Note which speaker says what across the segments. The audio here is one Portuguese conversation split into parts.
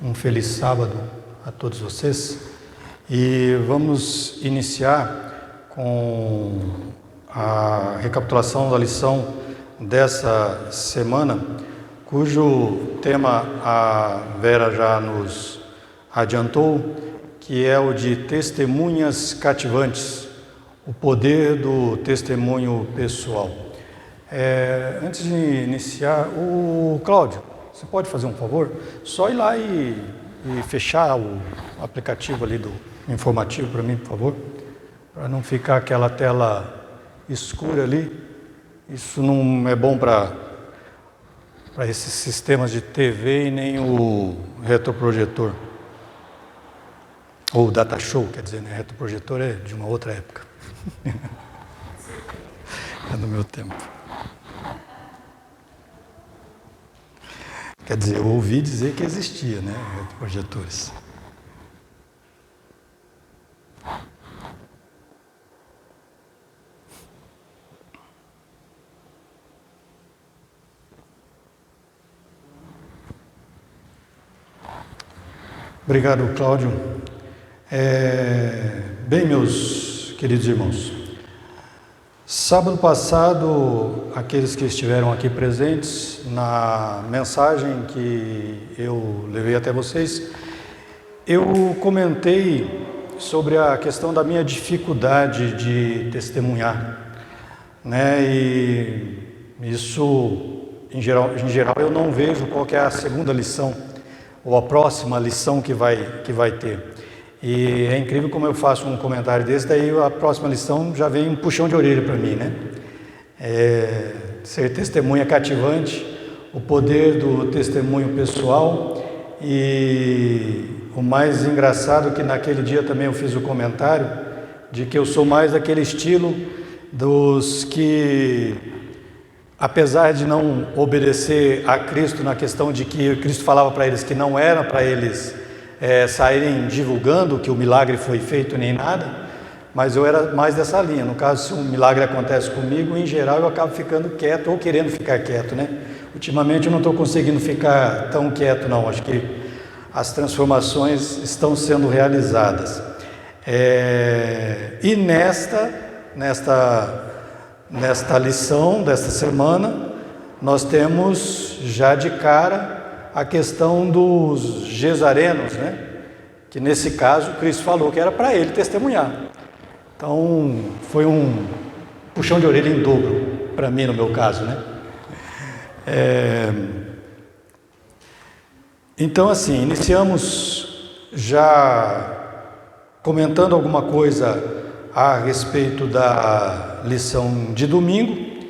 Speaker 1: Um feliz sábado a todos vocês. E vamos iniciar com a recapitulação da lição dessa semana, cujo tema a Vera já nos adiantou, que é o de testemunhas cativantes, o poder do testemunho pessoal. Antes de iniciar, o Cláudio, você pode fazer um favor? Só ir lá e fechar o aplicativo ali do informativo para mim, por favor, para não ficar aquela tela escura ali. Isso não é bom para esses sistemas de TV e nem o retroprojetor. Ou data show, quer dizer, né? Retroprojetor é de uma outra época. É do meu tempo. Quer dizer, eu ouvi dizer que existia, né? Retroprojetores. Obrigado, Cláudio. Bem, meus queridos irmãos, sábado passado, aqueles que estiveram aqui presentes, na mensagem que eu levei até vocês, eu comentei sobre a questão da minha dificuldade de testemunhar, né? E isso, em geral eu não vejo qual que é a segunda lição, ou a próxima lição que vai ter. E é incrível como eu faço um comentário desse, daí a próxima lição já vem um puxão de orelha para mim, né? Ser testemunha cativante, o poder do testemunho pessoal. E o mais engraçado é que naquele dia também eu fiz o comentário de que eu sou mais daquele estilo dos que, apesar de não obedecer a Cristo na questão de que Cristo falava para eles que não era para eles saírem divulgando que o milagre foi feito nem nada, mas eu era mais dessa linha. No caso, se um milagre acontece comigo, em geral eu acabo ficando quieto ou querendo ficar quieto, né? Ultimamente eu não estou conseguindo ficar tão quieto, não. Acho que as transformações estão sendo realizadas. E nesta lição desta semana, nós temos já de cara a questão dos gesarenos, né? Que nesse caso Cristo falou que era para ele testemunhar. Então foi um puxão de orelha em dobro para mim, no meu caso, né? Então, assim, iniciamos já comentando alguma coisa a respeito da lição de domingo.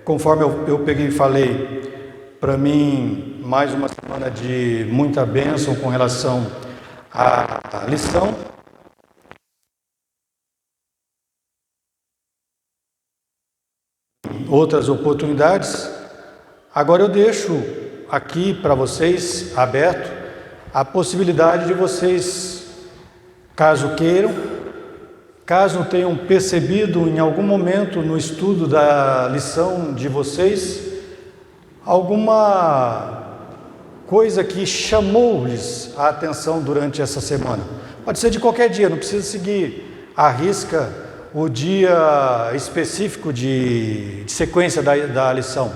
Speaker 1: Conforme eu peguei e falei, para mim, mais uma semana de muita bênção com relação à lição. Outras oportunidades. Agora eu deixo aqui para vocês aberto a possibilidade de vocês, caso queiram, caso tenham percebido em algum momento no estudo da lição de vocês, alguma coisa que chamou-lhes a atenção durante essa semana. Pode ser de qualquer dia, não precisa seguir à risca o dia específico de sequência da lição.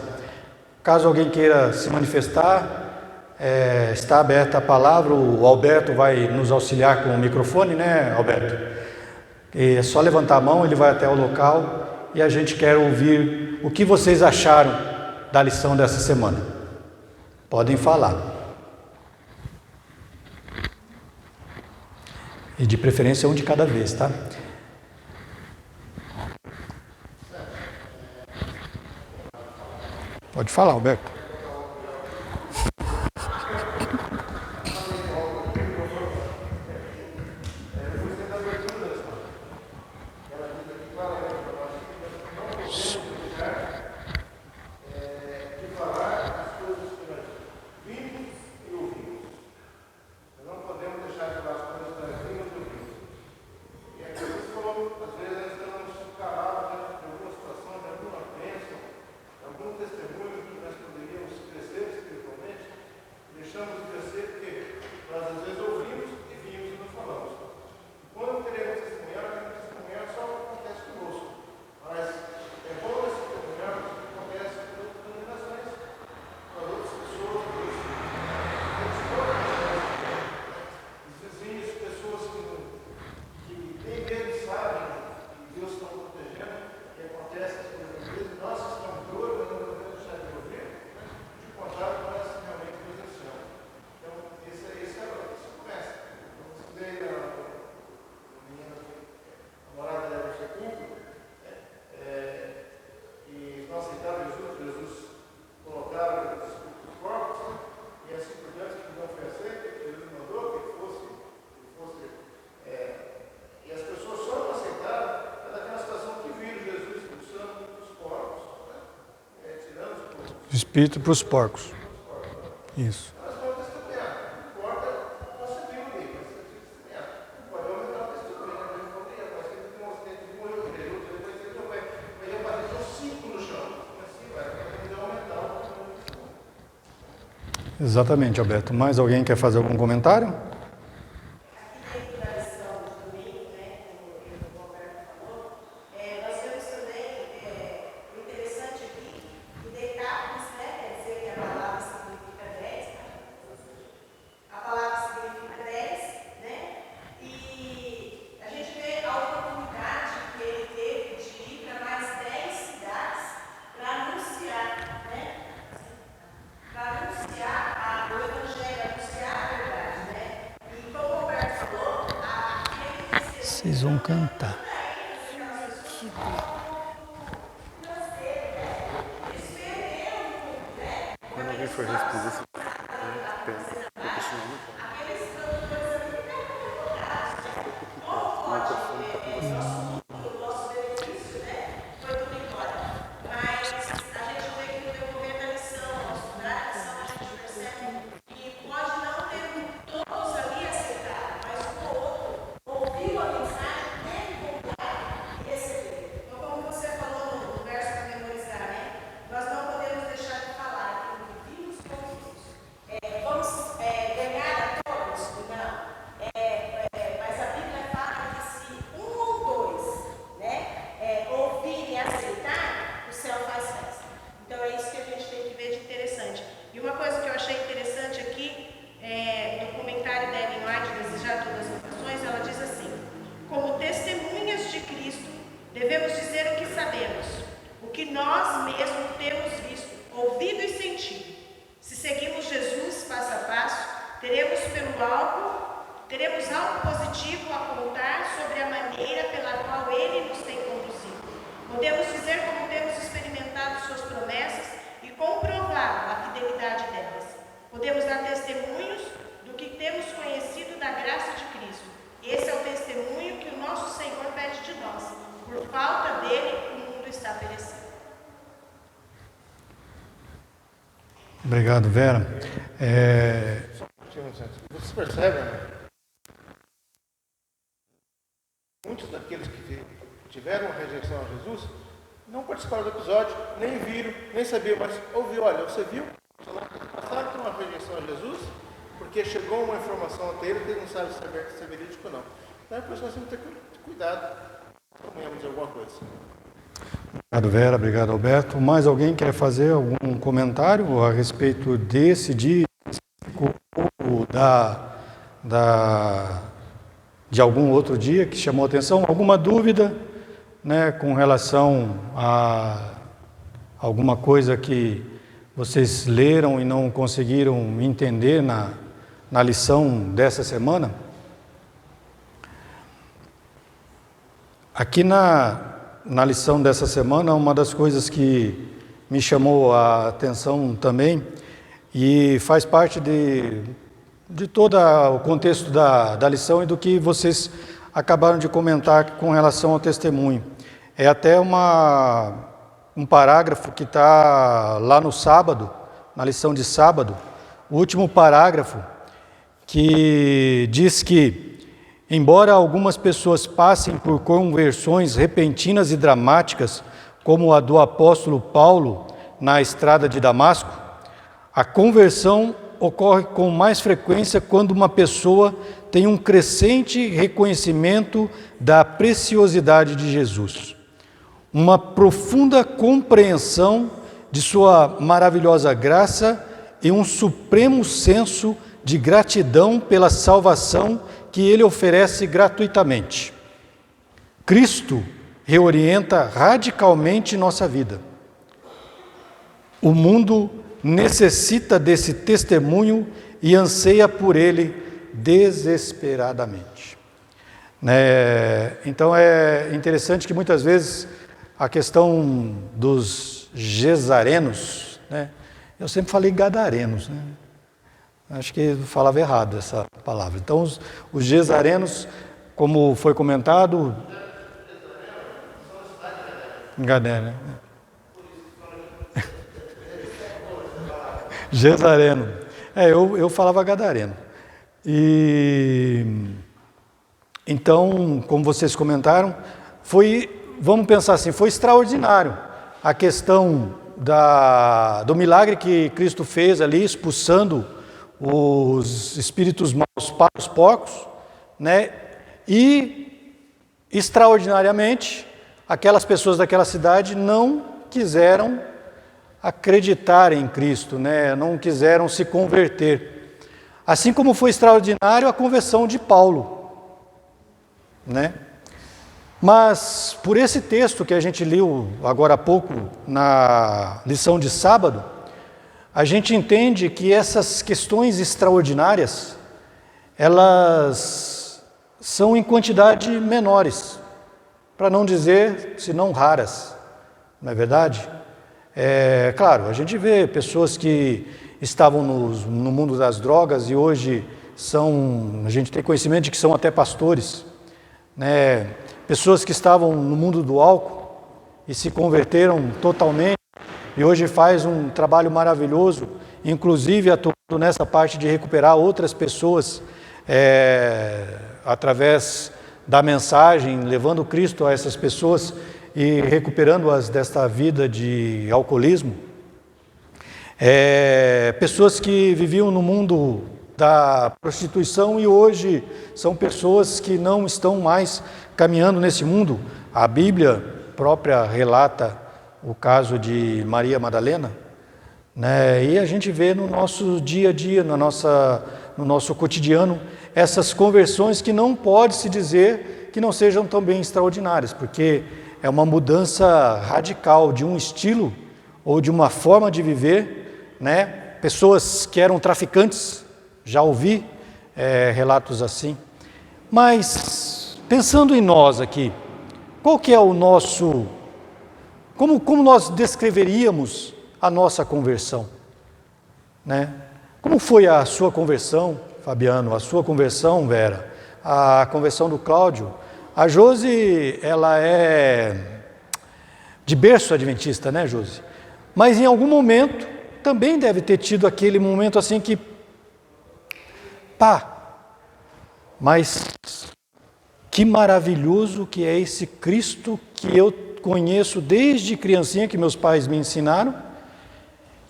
Speaker 1: Caso alguém queira se manifestar, está aberta a palavra. O Alberto vai nos auxiliar com o microfone, né, Alberto? É só levantar a mão, ele vai até o local e a gente quer ouvir o que vocês acharam da lição dessa semana. Podem falar. E de preferência um de cada vez, tá? Pode falar, Alberto.
Speaker 2: Testemunho que nós poderíamos
Speaker 1: Espírito para os porcos. Isso. Exatamente, Alberto. Mais alguém quer fazer algum comentário? Vocês vão cantar.
Speaker 2: Quando alguém for responder, você
Speaker 3: devemos dizer o que sabemos, o que nós mesmos temos visto, ouvido e sentido. Se seguimos Jesus passo a passo, teremos algo positivo a contar sobre a maneira pela qual Ele nos tem conduzido. Podemos dizer como temos experimentado suas promessas e comprovado a fidelidade delas. Podemos dar testemunhos do que temos conhecido da graça de Cristo. Esse é o testemunho que o nosso Senhor pede de nós. Por falta dele, o mundo está perecendo.
Speaker 1: Obrigado, Vera.
Speaker 2: Vocês percebem, né? Muitos daqueles que tiveram rejeição a Jesus não participaram do episódio, nem viram, nem sabiam, mas ouviu, olha, você viu? Passaram por uma rejeição a Jesus, porque chegou uma informação até ele que ele não sabe se é verídico ou não. Então, por isso nós temos que ter cuidado. Vamos dizer alguma coisa.
Speaker 1: Obrigado, Vera. Obrigado, Alberto. Mais alguém quer fazer algum comentário a respeito desse dia ou de algum outro dia que chamou a atenção? Alguma dúvida, né, com relação a alguma coisa que vocês leram e não conseguiram entender na lição dessa semana? Aqui na lição dessa semana, uma das coisas que me chamou a atenção também, e faz parte de todo o contexto da lição e do que vocês acabaram de comentar com relação ao testemunho. É até um parágrafo que está lá no sábado, na lição de sábado, o último parágrafo, que diz que embora algumas pessoas passem por conversões repentinas e dramáticas, como a do apóstolo Paulo na estrada de Damasco, a conversão ocorre com mais frequência quando uma pessoa tem um crescente reconhecimento da preciosidade de Jesus, uma profunda compreensão de sua maravilhosa graça e um supremo senso de gratidão pela salvação que Ele oferece gratuitamente. Cristo reorienta radicalmente nossa vida. O mundo necessita desse testemunho e anseia por ele desesperadamente. Então é interessante que muitas vezes a questão dos gesarenos, né? Eu sempre falei gadarenos, né? Acho que eu falava errado essa palavra. Então, os gesarenos, como foi comentado... Gadara. Gesareno. Eu falava gadareno. E então, como vocês comentaram, vamos pensar assim, foi extraordinário a questão do milagre que Cristo fez ali, expulsando os espíritos maus para os porcos, né? E, extraordinariamente, aquelas pessoas daquela cidade não quiseram acreditar em Cristo, né? Não quiseram se converter. Assim como foi extraordinário a conversão de Paulo, né? Mas, por esse texto que a gente leu agora há pouco, na lição de sábado, a gente entende que essas questões extraordinárias, elas são em quantidade menores, para não dizer, se não raras, não é verdade? Claro, a gente vê pessoas que estavam no mundo das drogas e hoje a gente tem conhecimento de que são até pastores, né? Pessoas que estavam no mundo do álcool e se converteram totalmente e hoje faz um trabalho maravilhoso, inclusive atuando nessa parte de recuperar outras pessoas através da mensagem, levando Cristo a essas pessoas e recuperando-as desta vida de alcoolismo. Pessoas que viviam no mundo da prostituição e hoje são pessoas que não estão mais caminhando nesse mundo. A Bíblia própria relata o caso de Maria Madalena, né? E a gente vê no nosso dia a dia, no nosso cotidiano, essas conversões que não pode se dizer que não sejam também extraordinárias, porque é uma mudança radical de um estilo ou de uma forma de viver, né? Pessoas que eram traficantes, já ouvi relatos assim. Mas, pensando em nós aqui, qual que é o nosso... Como nós descreveríamos a nossa conversão? Né? Como foi a sua conversão, Fabiano? A sua conversão, Vera? A conversão do Cláudio? A Josi, ela é de berço adventista, né, Josi? Mas em algum momento, também deve ter tido aquele momento assim que... Mas que maravilhoso que é esse Cristo que eu conheço desde criancinha, que meus pais me ensinaram,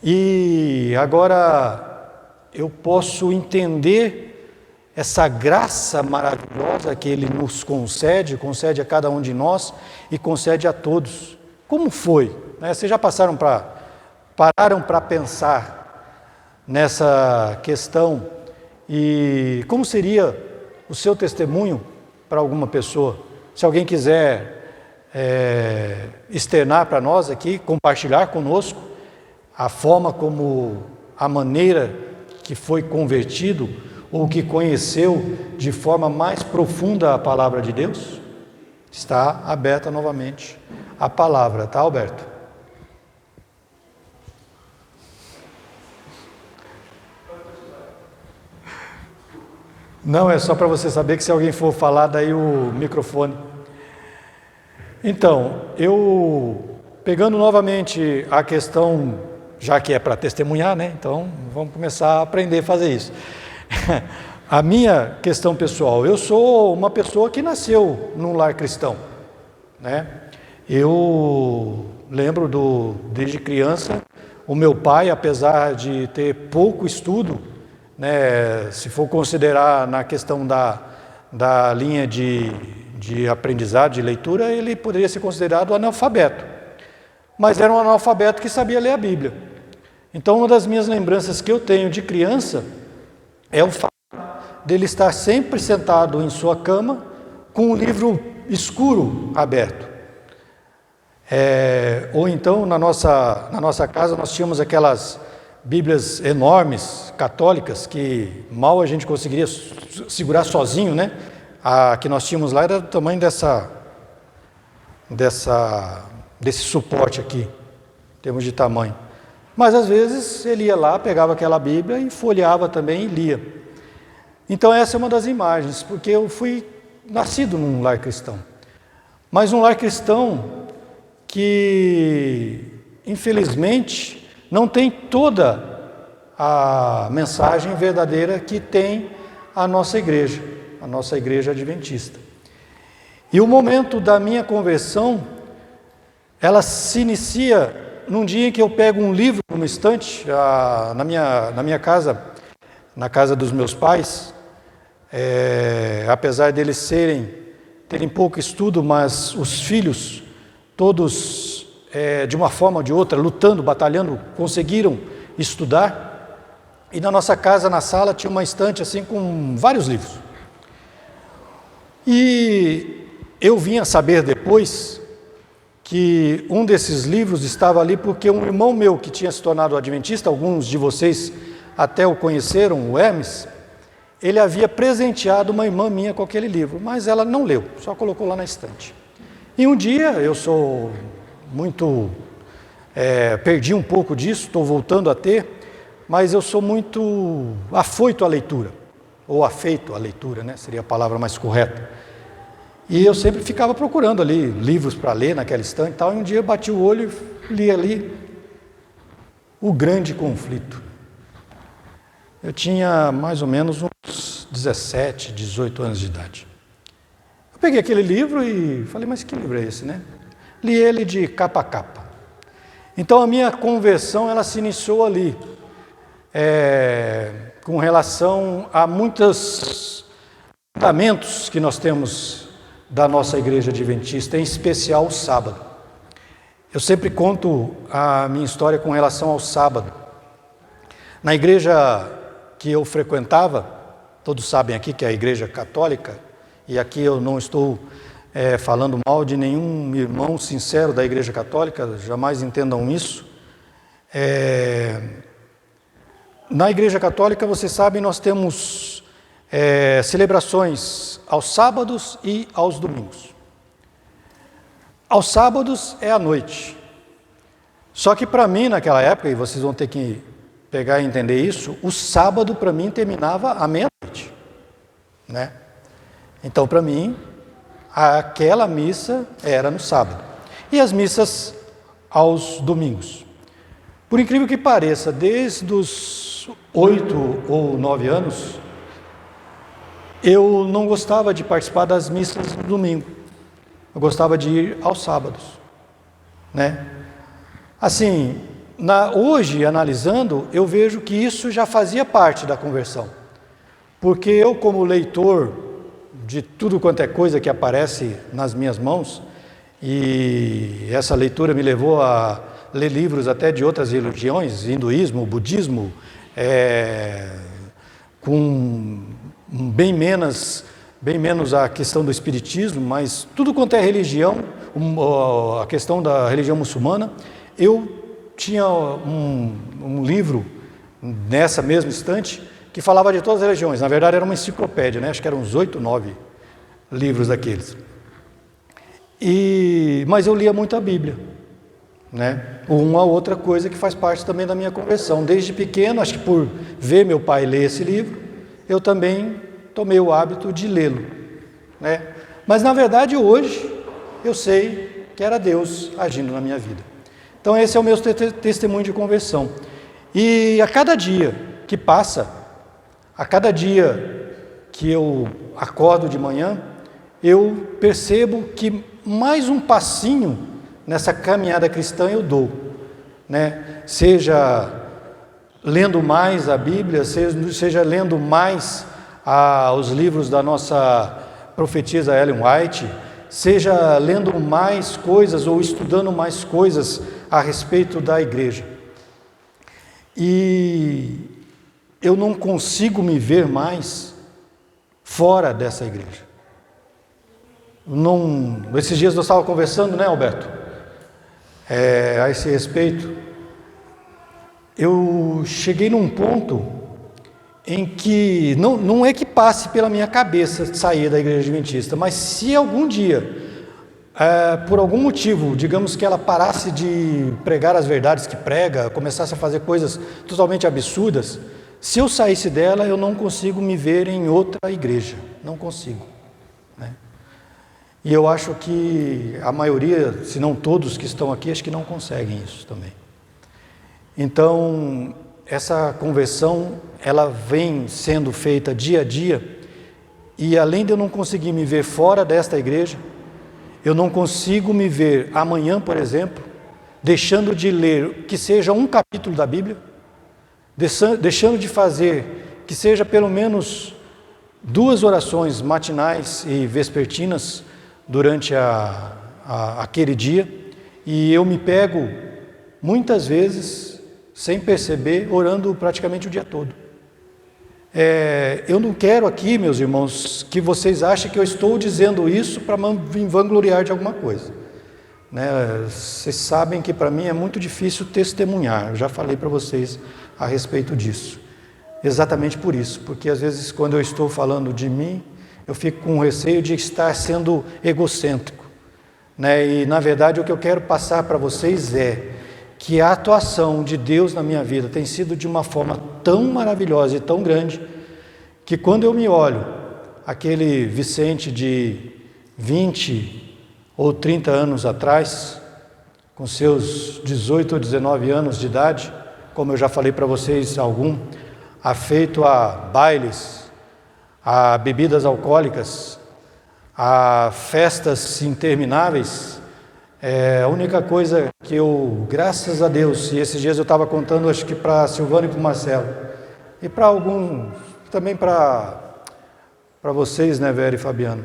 Speaker 1: e agora eu posso entender essa graça maravilhosa que Ele nos concede a cada um de nós e concede a todos. Como foi? Vocês já pararam para pensar nessa questão? E como seria o seu testemunho para alguma pessoa? Se alguém quiser externar para nós aqui, compartilhar conosco a forma como, a maneira que foi convertido ou que conheceu de forma mais profunda a palavra de Deus, está aberta novamente a palavra, tá, Alberto? Não, é só para você saber que se alguém for falar, daí o microfone. Então, pegando novamente a questão, já que é para testemunhar, né? Então, vamos começar a aprender a fazer isso. A minha questão pessoal, eu sou uma pessoa que nasceu num lar cristão, né? Eu lembro desde criança, o meu pai, apesar de ter pouco estudo, né, se for considerar na questão da linha de aprendizado, de leitura, ele poderia ser considerado analfabeto. Mas era um analfabeto que sabia ler a Bíblia. Então, uma das minhas lembranças que eu tenho de criança é o fato dele estar sempre sentado em sua cama com um livro escuro aberto. Ou então, na nossa casa, nós tínhamos aquelas Bíblias enormes, católicas, que mal a gente conseguiria segurar sozinho, né? A que nós tínhamos lá era do tamanho desse suporte aqui, em termos de tamanho. Mas às vezes ele ia lá, pegava aquela Bíblia e folheava também e lia. Então essa é uma das imagens, porque eu fui nascido num lar cristão. Mas um lar cristão que, infelizmente, não tem toda a mensagem verdadeira que tem a nossa igreja adventista. E o momento da minha conversão, ela se inicia num dia em que eu pego um livro numa estante, na minha casa, na casa dos meus pais, apesar deles terem pouco estudo, mas os filhos, todos de uma forma ou de outra, lutando, batalhando, conseguiram estudar. E na nossa casa, na sala, tinha uma estante assim com vários livros. E eu vim a saber depois que um desses livros estava ali porque um irmão meu que tinha se tornado adventista, alguns de vocês até o conheceram, o Hermes, ele havia presenteado uma irmã minha com aquele livro, mas ela não leu, só colocou lá na estante. E um dia, eu sou muito, perdi um pouco disso, estou voltando a ter, mas eu sou muito afoito à leitura, ou afeito à leitura, né? Seria a palavra mais correta. E eu sempre ficava procurando ali livros para ler naquela estante e tal, e um dia eu bati o olho e li ali O Grande Conflito. Eu tinha mais ou menos uns 17, 18 anos de idade. Eu peguei aquele livro e falei, mas que livro é esse, né? Li ele de capa a capa. Então a minha conversão, ela se iniciou ali, com relação a muitos fundamentos que nós temos da nossa igreja adventista, em especial o sábado. Eu sempre conto a minha história com relação ao sábado. Na igreja que eu frequentava, todos sabem aqui que é a igreja católica, e aqui eu não estou falando mal de nenhum irmão sincero da igreja católica, jamais entendam isso. Na igreja católica, vocês sabem, nós temos celebrações aos sábados e aos domingos. Aos sábados é à noite. Só que para mim, naquela época, e vocês vão ter que pegar e entender isso, o sábado para mim terminava à meia-noite, né? Então, para mim, aquela missa era no sábado. E as missas aos domingos. Por incrível que pareça, desde os 8 ou 9 anos, eu não gostava de participar das missas no domingo. Eu gostava de ir aos sábados, né? Assim, hoje, analisando, eu vejo que isso já fazia parte da conversão. Porque eu, como leitor de tudo quanto é coisa que aparece nas minhas mãos, e essa leitura me levou a ler livros até de outras religiões, hinduísmo, budismo, com bem menos a questão do espiritismo, mas tudo quanto é religião, a questão da religião muçulmana. Eu tinha um livro nessa mesma estante que falava de todas as religiões. Na verdade era uma enciclopédia, né? Acho que eram uns 8, 9 livros daqueles. Mas eu lia muito a Bíblia, né? Uma outra coisa que faz parte também da minha conversão. Desde pequeno, acho que por ver meu pai ler esse livro, eu também tomei o hábito de lê-lo, né? Mas na verdade hoje eu sei que era Deus agindo na minha vida. Então esse é o meu testemunho de conversão. E a cada dia que passa, a cada dia que eu acordo de manhã, eu percebo que mais um passinho nessa caminhada cristã eu dou, né? Seja lendo mais a Bíblia, seja lendo mais os livros da nossa profetisa Ellen White, seja lendo mais coisas ou estudando mais coisas a respeito da igreja. E eu não consigo me ver mais fora dessa igreja. Esses dias nós estávamos conversando, né, Alberto? A esse respeito. Eu cheguei num ponto em que não é que passe pela minha cabeça sair da igreja adventista, mas se algum dia, por algum motivo, digamos que ela parasse de pregar as verdades que prega, começasse a fazer coisas totalmente absurdas, se eu saísse dela, eu não consigo me ver em outra igreja, não consigo, né? E eu acho que a maioria, se não todos que estão aqui, acho que não conseguem isso também. Então, essa conversão, ela vem sendo feita dia a dia, e além de eu não conseguir me ver fora desta igreja, eu não consigo me ver amanhã, por exemplo, deixando de ler que seja um capítulo da Bíblia, deixando de fazer que seja pelo menos 2 orações matinais e vespertinas durante aquele dia, e eu me pego muitas vezes, sem perceber, orando praticamente o dia todo. Eu não quero aqui, meus irmãos, que vocês achem que eu estou dizendo isso para me vangloriar de alguma coisa. Vocês sabem que para mim é muito difícil testemunhar, eu já falei para vocês a respeito disso. Exatamente por isso, porque às vezes quando eu estou falando de mim, eu fico com receio de estar sendo egocêntrico. E na verdade o que eu quero passar para vocês é que a atuação de Deus na minha vida tem sido de uma forma tão maravilhosa e tão grande, que quando eu me olho, aquele Vicente de 20 ou 30 anos atrás, com seus 18 ou 19 anos de idade, como eu já falei para vocês, afeito a bailes, a bebidas alcoólicas, a festas intermináveis, a única coisa que eu, graças a Deus, e esses dias eu estava contando, acho que para a Silvana e para o Marcelo, e para alguns, também para vocês, Vera e Fabiano,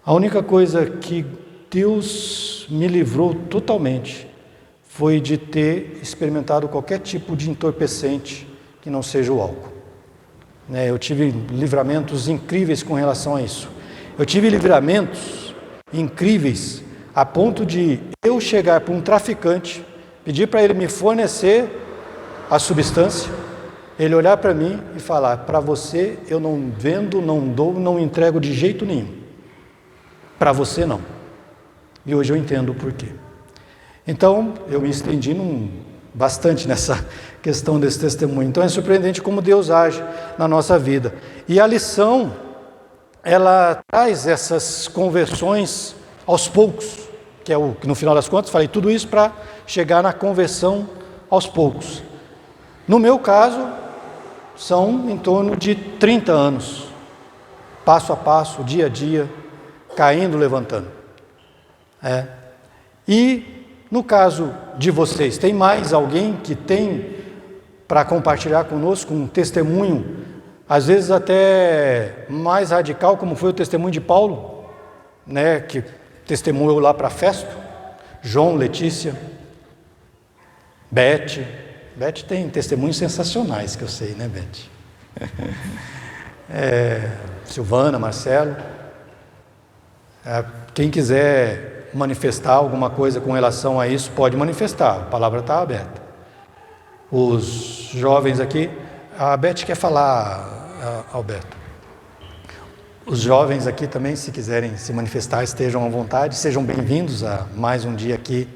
Speaker 1: a única coisa que Deus me livrou totalmente foi de ter experimentado qualquer tipo de entorpecente que não seja o álcool. Eu tive livramentos incríveis com relação a isso. Eu tive livramentos incríveis a ponto de eu chegar para um traficante, pedir para ele me fornecer a substância, ele olhar para mim e falar: para você eu não vendo, não dou, não entrego de jeito nenhum. Para você não. E hoje eu entendo o porquê. Então, eu me estendi bastante nessa questão desse testemunho. Então, é surpreendente como Deus age na nossa vida. E a lição, ela traz essas conversões aos poucos, que é o que no final das contas, falei tudo isso para chegar na conversão aos poucos. No meu caso, são em torno de 30 anos, passo a passo, dia a dia, caindo, levantando. E no caso de vocês, tem mais alguém que tem para compartilhar conosco um testemunho, às vezes até mais radical, como foi o testemunho de Paulo, que testemunhou lá para Festo, João, Letícia, Beth tem testemunhos sensacionais que eu sei, Beth? Silvana, Marcelo. Quem quiser manifestar alguma coisa com relação a isso, pode manifestar, a palavra está aberta. Os jovens aqui, a Beth quer falar, Alberto. Os jovens aqui também, se quiserem se manifestar, estejam à vontade, sejam bem-vindos a mais um dia aqui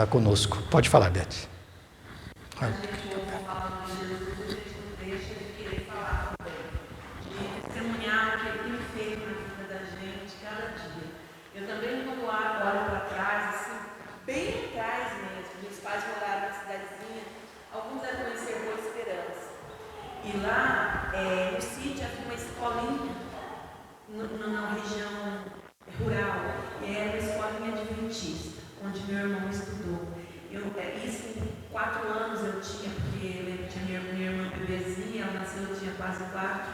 Speaker 1: conosco. Pode falar, Beth.
Speaker 4: E lá, no sítio, havia uma escolinha, na região rural, e era uma escolinha adventista, onde meu irmão estudou. Isso em 4 anos eu tinha, porque eu lembro que tinha minha irmã bebezinha, ela nasceu, eu tinha quase 4.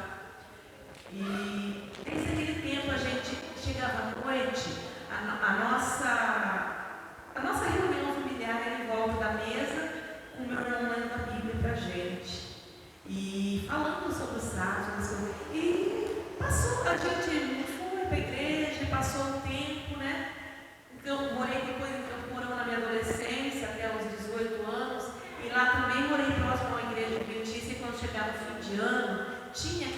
Speaker 4: E desde aquele tempo a gente chegava à noite, a nossa reunião familiar era em volta da mesa, com meu irmão lendo a Bíblia pra gente. E falando sobre os sábios, e passou, a gente foi para a igreja, passou um tempo, Então, morei depois em Campo Mourão na minha adolescência, até os 18 anos, e lá também morei próximo a uma igreja adventista, e quando chegava o fim de ano, tinha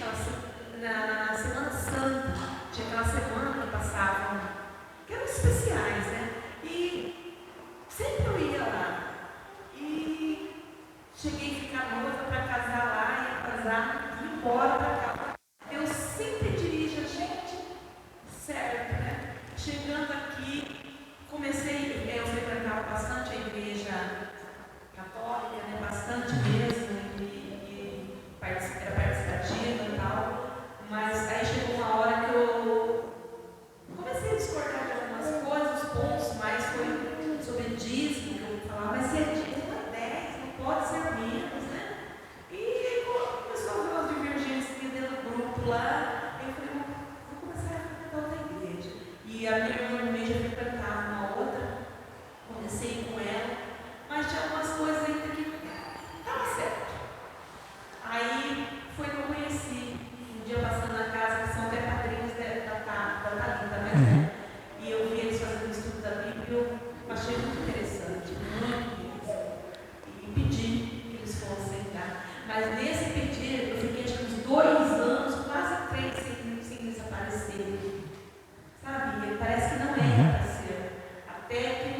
Speaker 4: na Semana Santa, tinha aquela semana que passavam, que eram especiais, E sempre eu ia lá. E cheguei a ficar noiva para casar lá, ia casar, ir embora para cá. Eu sempre dirijo a gente certo, Chegando aqui, eu frequentava bastante a igreja católica, bastante mesmo. pode ser menos, né? E começou a ver umas divergências dentro do grupo lá. Eu falei, vou começar a frequentar outra igreja. E a minha irmã no meio já frequentava uma outra, comecei com ela, mas tinha algumas coisas ainda que estava certo. Aí foi que eu conheci, um dia passando na casa, que são até padrinhos da Thalita, né? E eu vi eles fazendo estudo da Bíblia e eu achei muito interessante, muito interessante. E pedi que eles fossem lá. Mas nesse pedido, eu fiquei acho que uns 2 anos, quase 3, sem desaparecer. Sabe? Parece que não era para ser. Até que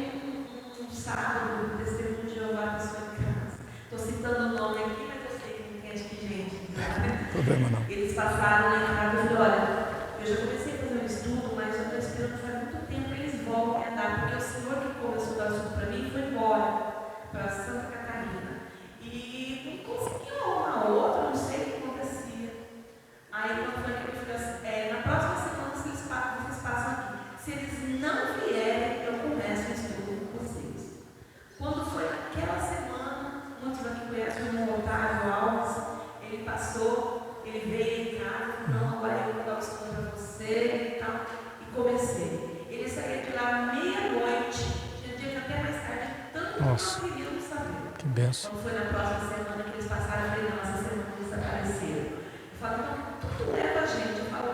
Speaker 4: um sábado, o testemunho de Jeová passou em casa. Estou citando o nome aqui, mas eu sei que não tem acho que gente. Não
Speaker 1: problema não.
Speaker 4: Eles passaram lá em casa e falaram, olha, eu já comecei a fazer um estudo, mas eu estou esperando faz muito tempo que eles voltem a andar, porque o senhor que começou a dar assunto para mim foi embora para Santa Catarina. E não conseguiu arrumar outra, não sei o que acontecia. Aí quando foi que eu falei assim, na próxima semana vocês passam aqui. Se eles não vierem, eu começo o estudo com vocês. Quando foi naquela semana, muitos aqui conhecem o irmão Otávio Alves, ele passou, ele veio em casa, não, agora eu vou dar o estudo para você e tal, e comecei. Ele saía de lá meia-noite, tinha dia que até mais tarde, tanto que nós queríamos saber.
Speaker 1: Que benção.
Speaker 4: Quando foi na próxima semana que eles passaram, eu falei, não, essa semana eles desapareceram. Eu falo, então, tudo leva a gente. Eu falo,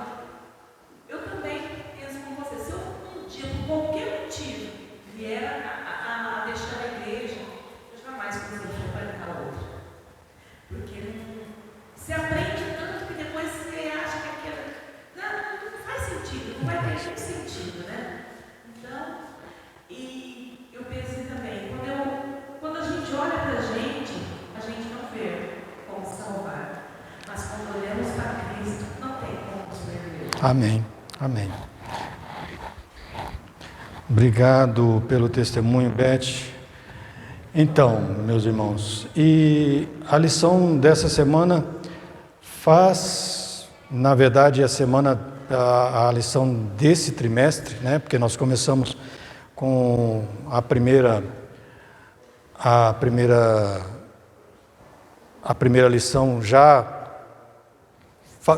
Speaker 4: eu também penso com você, se eu um dia, por qualquer motivo, vier a deixar a igreja, eu jamais consigo frequentar outra. Porque você aprende tanto que depois você acha que aquilo não faz sentido, não vai ter nenhum sentido, né? Então, e eu pensei também, quando a gente olha para a gente não vê como salvar. Mas quando olhamos para Cristo, não tem como nos perder.
Speaker 1: Amém. Amém. Obrigado pelo testemunho, Beth. Então, meus irmãos, e a lição dessa semana na verdade, a lição desse trimestre, né? Porque nós começamos com a primeira lição já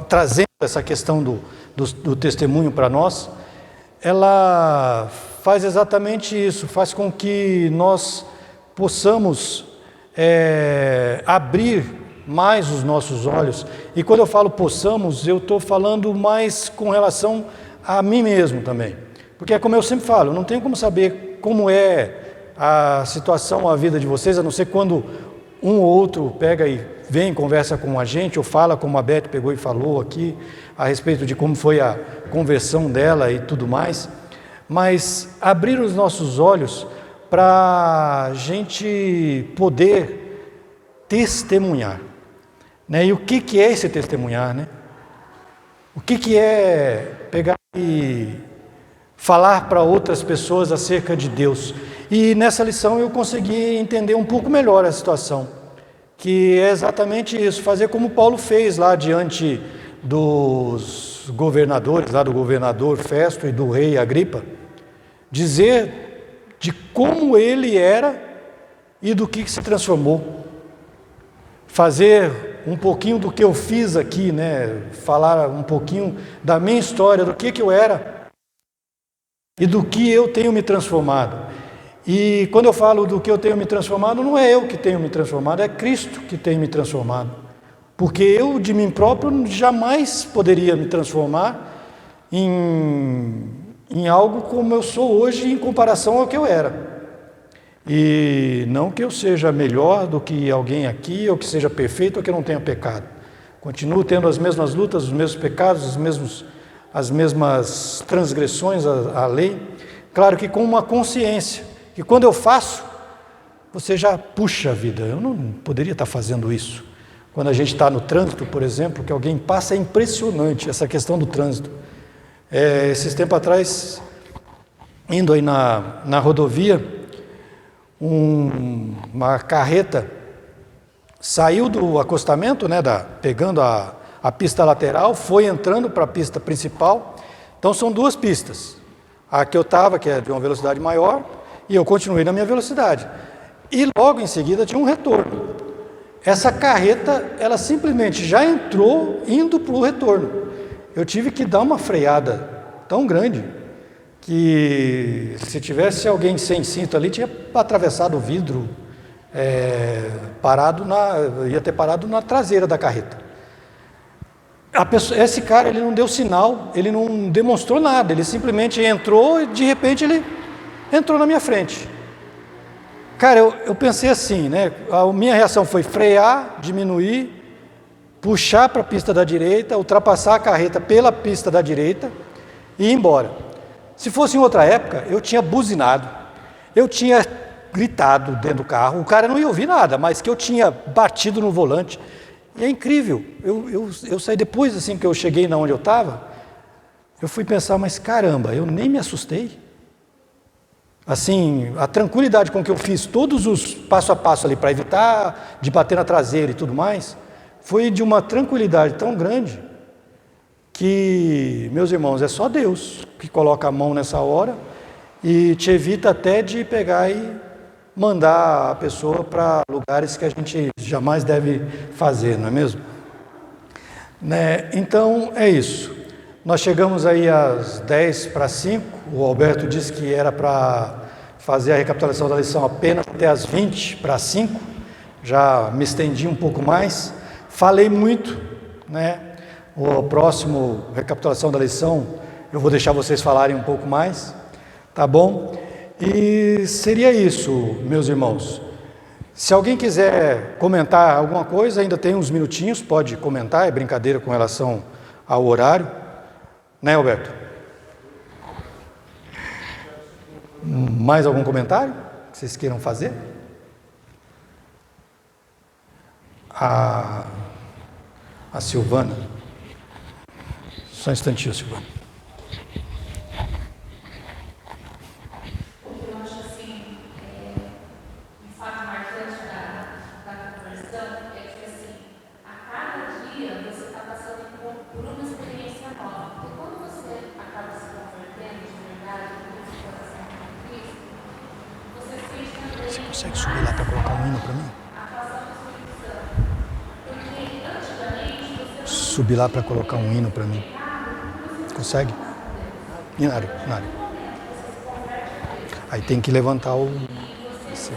Speaker 1: trazendo essa questão do testemunho para nós. Ela faz exatamente isso, faz com que nós possamos abrir mais os nossos olhos. E quando eu falo possamos, eu estou falando mais com relação a mim mesmo também. Porque é como eu sempre falo, eu não tenho como saber como é a situação, a vida de vocês, a não ser quando um ou outro pega e vem, conversa com a gente, ou fala como a Beth pegou e falou aqui, a respeito de como foi a conversão dela e tudo mais. Mas abrir os nossos olhos para a gente poder testemunhar, né? E o que é esse testemunhar, né? O que é pegar e falar para outras pessoas acerca de Deus? E nessa lição eu consegui entender um pouco melhor a situação, que é exatamente isso, fazer como Paulo fez lá diante dos governadores, lá do governador Festo e do rei Agripa, dizer de como ele era e do que se transformou. Fazer um pouquinho do que eu fiz aqui, né? Falar um pouquinho da minha história, do que eu era e do que eu tenho me transformado. E quando eu falo do que eu tenho me transformado, não é eu que tenho me transformado, é Cristo que tem me transformado. Porque eu, de mim próprio, jamais poderia me transformar em algo como eu sou hoje em comparação ao que eu era. E não que eu seja melhor do que alguém aqui, ou que seja perfeito, ou que não tenha pecado. Continuo tendo as mesmas lutas, os mesmos pecados, as mesmas transgressões à lei. Claro que com uma consciência, que quando eu faço, você já puxa a vida. Eu não poderia estar fazendo isso. Quando a gente está no trânsito, por exemplo, que alguém passa, é impressionante essa questão do trânsito. Esses tempos atrás, indo aí na rodovia, uma carreta saiu do acostamento, né, pegando a pista lateral, foi entrando para a pista principal. Então são duas pistas. A que eu estava, que é de uma velocidade maior, e eu continuei na minha velocidade. e logo em seguida tinha um retorno. Essa carreta, ela simplesmente já entrou indo para o retorno. Eu tive que dar uma freada tão grande que se tivesse alguém sem cinto ali, tinha atravessado o vidro, ia ter parado na traseira da carreta. Esse cara, ele não deu sinal, ele não demonstrou nada, ele simplesmente entrou e de repente ele entrou na minha frente. Cara, eu pensei assim, né? A minha reação foi frear, diminuir, puxar para a pista da direita, ultrapassar a carreta pela pista da direita e ir embora. Se fosse em outra época, eu tinha buzinado, eu tinha gritado dentro do carro, o cara não ia ouvir nada, mas que eu tinha batido no volante. E é incrível, eu saí depois, assim, que eu cheguei na onde eu estava, eu fui pensar, mas caramba, eu nem me assustei. Assim, a tranquilidade com que eu fiz todos os passo a passo ali para evitar de bater na traseira e tudo mais, foi de uma tranquilidade tão grande que, meus irmãos, é só Deus que coloca a mão nessa hora e te evita até de pegar e mandar a pessoa para lugares que a gente jamais deve fazer, não é mesmo? Né? Então, é isso. Nós chegamos aí às 10:05, o Alberto disse que era para fazer a recapitulação da lição apenas até às 20:05, já me estendi um pouco mais, falei muito, né? O próximo recapitulação da lição eu vou deixar vocês falarem um pouco mais, tá bom? E seria isso, meus irmãos. Se alguém quiser comentar alguma coisa, ainda tem uns minutinhos, pode comentar, é brincadeira com relação ao horário. Né, Alberto? Mais algum comentário que vocês queiram fazer? A Silvana. Só um instantinho, Silvana.
Speaker 5: Eu acho assim, um fato marcante da conversão é que assim, a cada dia você está passando por uma experiência nova. Porque quando você acaba se convertendo de verdade, com esse coração com Cristo, você sente também.
Speaker 1: Você consegue subir lá para colocar um hino para mim?
Speaker 5: A passar da sua visão. Porque antigamente você.
Speaker 1: Subir lá para colocar um hino para mim. Consegue? Inário. Aí tem que levantar o. Assim.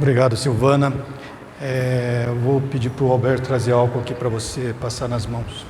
Speaker 1: Obrigado, Silvana. Eu vou pedir para o Alberto trazer álcool aqui para você passar nas mãos.